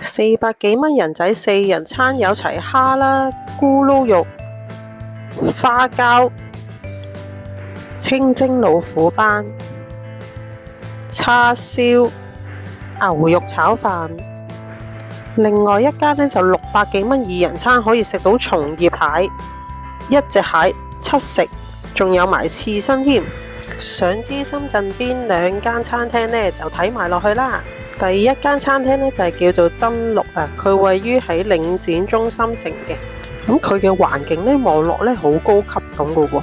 400幾蚊人仔4人餐有齊蝦啦、咕嚕肉、花膠、清蒸老虎斑、叉燒、牛肉炒飯。另外一間呢，就600幾蚊2人餐可以食到松葉蟹，一隻蟹7食，仲有埋刺身添。想知深圳邊2間餐廳呢，就睇埋落去啦。第一間餐廳呢，就係叫做真綠啊，佢位於喺領展中心城嘅。咁佢嘅環境呢，望落呢好高級咁嘅喎，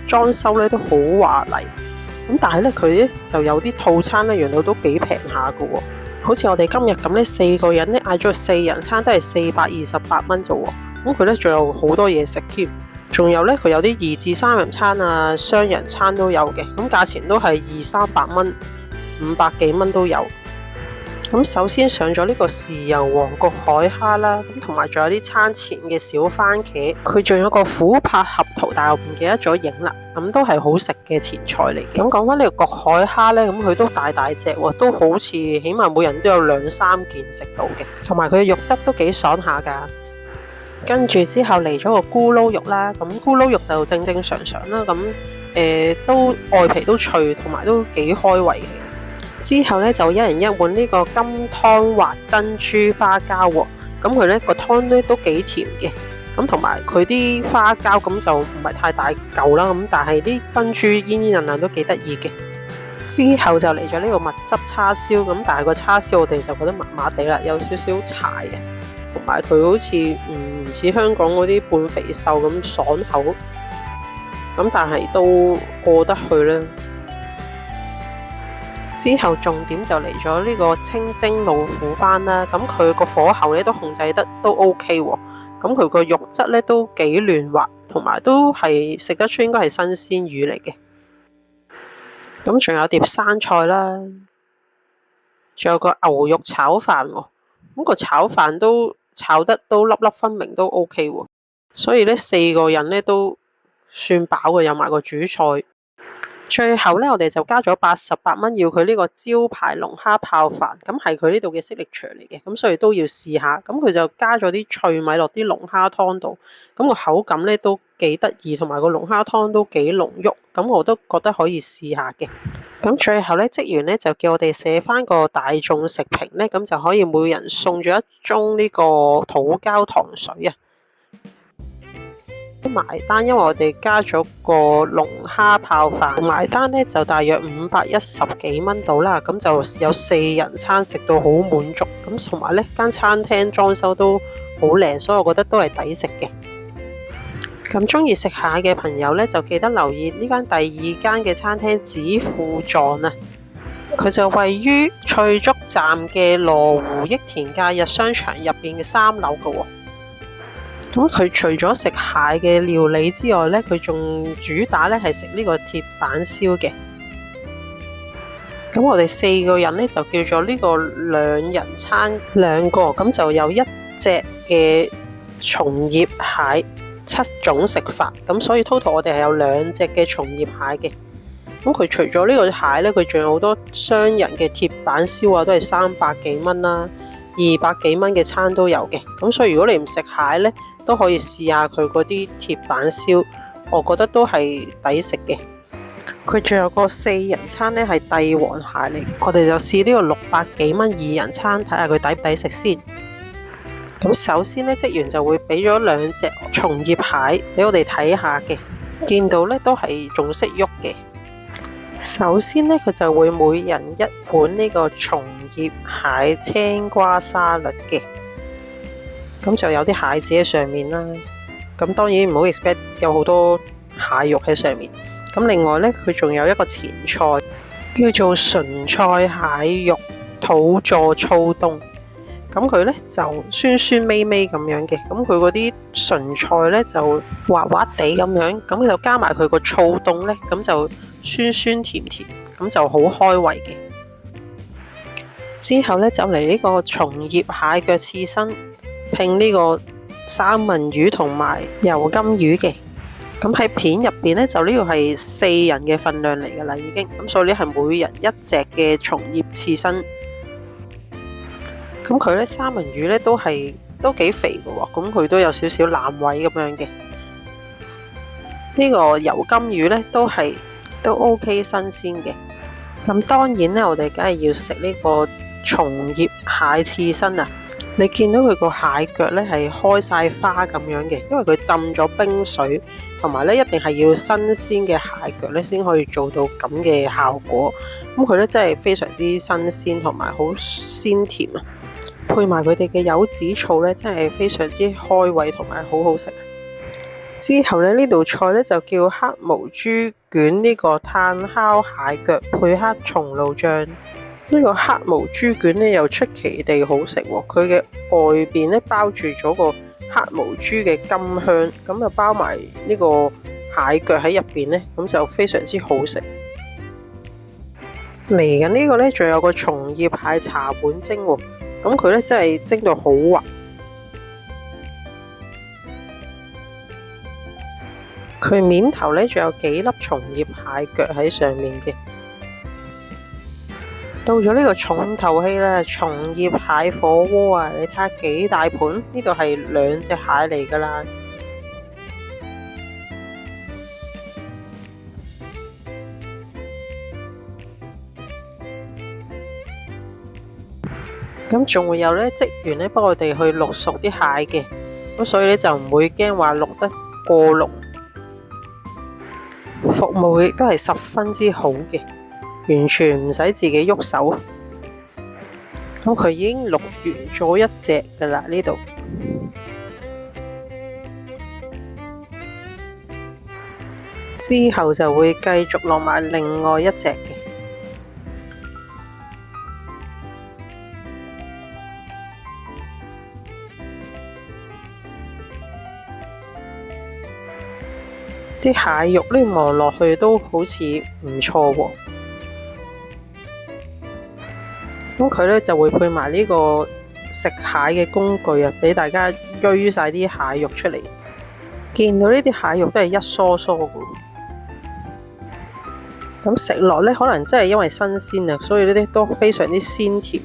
裝修呢都好華麗。咁但係呢，佢呢就有啲套餐呢，原來都幾平下嘅喎。好似我哋今日咁呢，4個人呢嗌咗個4人餐都係428蚊啫喎。咁佢呢仲有好多嘢食添，仲有呢，佢有啲2至3人餐啊、雙人餐都有嘅。咁價錢都係200-300蚊、500幾蚊都有。咁首先上咗呢個豉油皇國海蝦啦，咁同埋仲有啲餐前嘅小番茄，佢仲有個琥珀合桃，但係我唔記得咗影啦。咁都係好食嘅前菜嚟嘅。咁講翻呢個國海蝦呢，咁佢都大隻喎，都好似起碼每人都有2-3件食到嘅，同埋佢嘅肉質都幾爽下㗎。跟住之後嚟咗個咕嚕肉啦，咁咕嚕肉就正常啦，咁都外皮都脆，同埋都幾開胃嘅。之後呢，就一人一碗呢個金湯滑珍珠花膠喎，咁佢呢個湯呢都幾甜嘅，咁同埋佢啲花膠咁就唔係太大嚿啦，咁但係啲珍珠煙煙韌韌都幾得意嘅。之後就嚟咗呢個蜜汁叉燒，咁但係個叉燒我哋就覺得麻麻地啦，有少少柴啊，同埋佢好似唔似香港嗰啲半肥瘦咁爽口，咁但係都過得去啦。之後重點就嚟咗呢個清蒸老虎斑啦，咁佢個火候咧都控制得都 OK 喎，咁佢個肉質咧都幾嫩滑，同埋都係食得出應該係新鮮魚嚟嘅。咁仲有碟生菜啦，仲有個牛肉炒飯喎，咁個炒飯都炒得都粒粒分明都 OK 喎，所以呢4個人呢都算飽嘅，有埋個主菜。最後呢，我哋就加咗88蚊，要佢呢個招牌龍蝦泡飯，咁係佢呢度嘅signature嚟嘅，咁所以都要試下。咁佢就加咗啲脆米落啲龍蝦湯度，咁個口感呢都幾得意，同埋個龍蝦湯都幾濃郁，咁我都覺得可以試下嘅。咁最後呢，職員呢就叫我哋寫翻個大眾食評呢，咁就可以每人送咗1盅呢個土膠糖水啊。埋單，因為我哋加咗個龍蝦泡飯，埋單呢就大約510幾蚊到啦，咁就有4人餐食到好滿足，咁同埋呢間餐廳裝修都好靚，所以我覺得都係抵食嘅。咁中意食蟹嘅朋友呢，就記得留意呢間第2間嘅餐廳紫富藏啊，佢就位於翠竹站嘅羅湖益田假日商場入邊嘅3樓嘅喎。咁佢除咗食蟹嘅料理之外呢，佢仲主打呢係食呢個鐵板燒嘅。咁我哋4個人呢，就叫咗呢個2人餐2個，咁就有1隻嘅松葉蟹7種食法，咁所以 total 我哋係有2隻嘅松葉蟹嘅。咁佢除咗呢個蟹呢，佢仲有好多雙人嘅鐵板燒啊，都係300幾蚊啦，200幾蚊嘅餐都有嘅。咁所以如果你唔食蟹呢，都可以試下佢嗰啲鐵板燒，我覺得都係抵食嘅。佢仲有個4人餐呢，係帝王蟹嚟，我哋就試呢個600幾蚊2人餐，睇下佢抵唔抵食先。咁首先呢，職員就會俾咗2隻松葉蟹俾我哋睇下嘅，見到呢都係仲識喐嘅。首先呢，佢就會每人1碗呢個松葉蟹青瓜沙律嘅。咁就有啲蟹子喺上面啦，咁當然唔好 expect 有好多蟹肉喺上面。咁另外呢，佢仲有一個前菜叫做純菜蟹肉土佐粗冬，咁佢呢就酸酸味味咁樣嘅，咁佢嗰啲純菜呢就滑滑地咁樣，咁就加埋佢個粗冬呢，咁就酸酸甜甜，咁就好開胃嘅。之後呢，就嚟呢個松葉蟹腳刺身拼呢個三文魚同埋油甘魚嘅，咁喺片入邊呢，就呢個係4人嘅份量嚟㗎啦已經，咁所以呢係每人1隻嘅松葉刺身。咁佢呢三文魚呢都幾肥嘅喎，咁佢都有少少爛位咁樣嘅。呢個油甘魚呢都 OK 新鮮嘅。咁當然呢，我哋梗係要食呢個松葉蟹刺身啊！你見到佢個蟹腳呢係開晒花咁樣嘅，因為佢浸咗冰水，同埋呢一定係要新鮮嘅蟹腳呢先可以做到咁嘅效果。咁佢呢真係非常之新鮮，同埋好鮮甜啊！配埋佢哋嘅柚子醋呢，真係非常之開胃，同埋好好食。之後呢道菜呢就叫黑毛豬卷呢個炭烤蟹腳配黑松露醬。呢個黑毛豬卷呢又出奇地好食喎，佢嘅外邊呢包住咗個黑毛豬嘅甘香，咁就包埋呢個蟹腳喺入邊呢，咁就非常之好食。嚟緊呢個呢仲有個松葉蟹茶碗蒸喎，咁佢呢真係蒸到好滑。佢面頭呢仲有幾粒松葉蟹腳喺上面嘅。到咗呢個重頭戲啦，松葉蟹火鍋啊！你睇下幾大盤，呢度係2隻蟹嚟噶啦。咁仲會有呢職員呢幫我哋去淥熟啲蟹嘅，咁所以呢就唔會驚話淥得過濃，服務亦都係十分之好嘅。完全唔使自己喐手，咁佢已經淥完咗一隻噶啦呢度，之後就會繼續落埋另外一隻嘅。啲蟹肉呢望落去都好似唔錯喎。咁佢呢就會配埋呢個食蟹嘅工具啊，俾大家鋥晒啲蟹肉出嚟。見到呢啲蟹肉都係一梳梳嘅，咁食落呢，可能真係因為新鮮啊，所以呢啲都非常之鮮甜。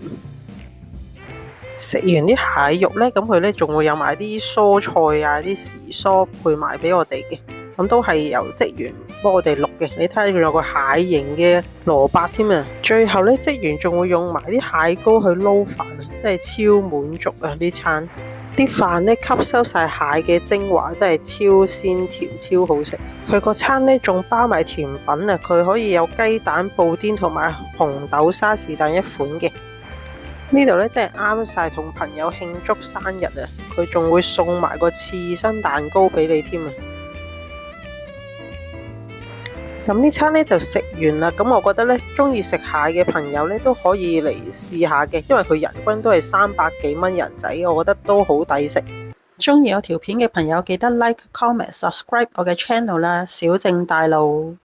食完啲蟹肉呢，咁佢呢仲會有埋啲蔬菜啊、啲時蔬配埋俾我哋嘅，咁都係由職員幫我哋淥嘅。你睇下仲有個蟹形嘅蘿蔔添啊！最後呢，職員仲會用埋啲蟹膏去撈飯啊，真係超滿足啊！呢餐啲飯呢吸收晒蟹嘅精華，真係超鮮甜、超好食。佢個餐呢仲包埋甜品啊，佢可以有雞蛋布甸同埋紅豆沙士蛋一款嘅。呢度呢真係啱晒同朋友慶祝生日啊！佢仲會送埋個刺身蛋糕俾你添啊！咁呢餐呢就食完啦，咁我覺得呢，中意食蟹嘅朋友呢都可以嚟試下嘅，因為佢人均都係300幾蚊人仔，我覺得都好抵食。中意我條片嘅朋友記得 like、comment、subscribe 我嘅 channel啦，小正大路。